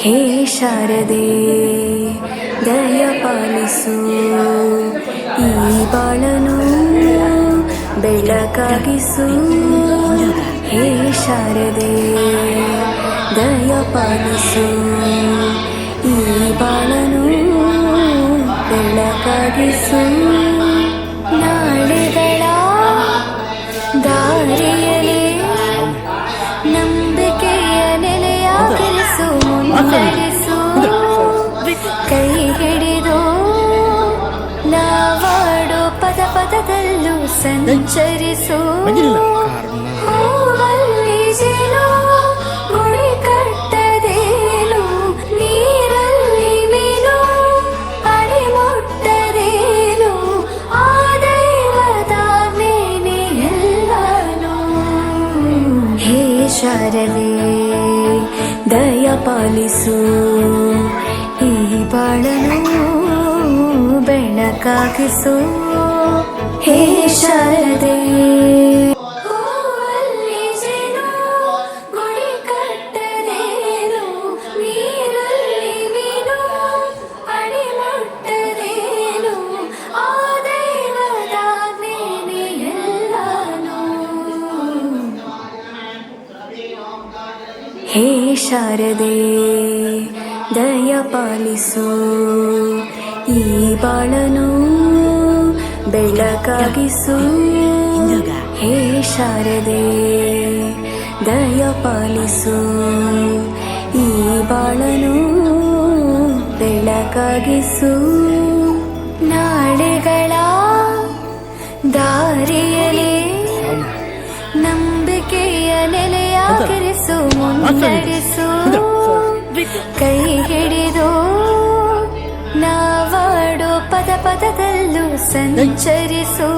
ಹೇ ಶಾರದೆ ದಯ ಪಾಲಿಸು ಈ ಬಾಳನು ಬೆಳಕಾಗಿಸು. ಹೇ ಶಾರದೆ ದಯ ಪಾಲಿಸು ಈ ಬಾಳನು ಬೆಳಕಾಗಿಸು. ನಾಳೆಗಳ ದಾರಿಯಲ್ಲಿ ನಂಬಿಕೆಯ ನೆಲೆಯಾಗಿರಿಸು, ಮುನ್ನಡೆಸು. ಕೈ ಹಿಡಿದು ನಾವಾಡೋ ಪದ ಪದದಲ್ಲೂ ಸಂಚರಿಸು. ಹೂವಲ್ಲಿ ಜೇನು ಗುಡಿ ಕಟ್ಟದೇನು, ನೀರಲ್ಲಿ ಮೀನು ಅಡಿ ಮುಟ್ಟದೇನು, ಆ ದೈವದ ಮೇನೆ ಎಲ್ಲಾನು. ಹೇ ಶಾರದೆ ದಯ ಪಾಲಿಸು ಈ ಬಾಳನು ಬೆಳಕಾಗಿಸು. ಹೇ ಶಾರದೆ ಹೂವಲ್ಲಿ ಜೇನು ಗುಡಿ ಕಟ್ಟದೇನು, ನೀರಲ್ಲಿ ಮೀನು ಅಡಿ ಮುಟ್ಟದೇನು, ಆ ದೈವದ ಮೇನೆ ಎಲ್ಲಾನು. ಹೇ ಶಾರದೆ ದಯ ಪಾಲಿಸು ಈ ಬಾಳನು ಬೆಳಕಾಗಿಸು. ಹೇ ಶಾರದೆ ದಯ ಪಾಲಿಸು ಈ ಬಾಳನು ಬೆಳಕಾಗಿಸು. ನಾಳೆಗಳ ದಾರಿಯಲ್ಲಿ ನಂಬಿಕೆಯ ನೆಲೆಯಾಗಿರಿಸು, ಮುನ್ನಡೆಸು. ಕೈ ಹಿಡಿದು ನಾವಾಡೋ ಪದ ಪದದಲ್ಲೂ ಸಂಚರಿಸು.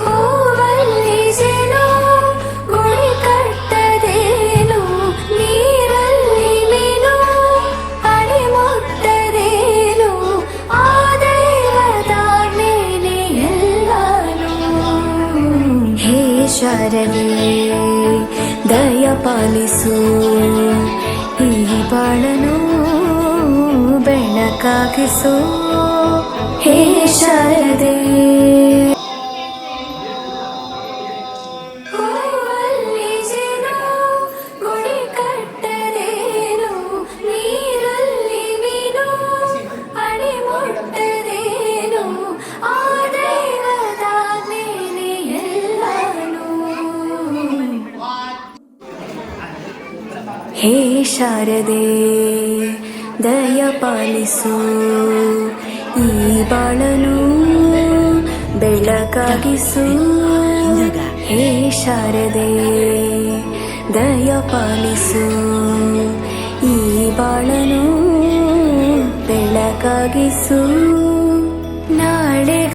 ಹೂವಲ್ಲಿ ಜೇನು ಗುಡಿ ಕಟ್ಟದೇನು, ನೀರಲ್ಲಿ ಮೀನು ಅಡಿ ಮುಟ್ಟದೇನು, ಆ ದೈವದ ಮೇನೆ ಎಲ್ಲಾನು. ಹೇ ಶಾರದೆ ದಯ ಪಾಲಿಸು ಈ ಬಾಳನು ಬೆಳಕಾಗಿಸು. ಹೇ ಶಾರದೆ ಹೂವಲ್ಲಿ ಜೇನು ಗುಡಿ ಕಟ್ಟದೇನು, ನೀರಲ್ಲಿ ಮೀನು ಅಡಿ ಮುಟ್ಟದೇನು, ಆ ದೈವದ ಮೇನೆ ಎಲ್ಲಾನು. ಹೇ ಶಾರದೆ ದಯ ಪಾಲಿಸು ಈ ಬಾಳನು ಬೆಳಕಾಗಿಸು. ಹೇ ಶಾರದೆ ದಯ ಪಾಲಿಸು ಈ ಬಾಳನು ಬೆಳಕಾಗಿಸು.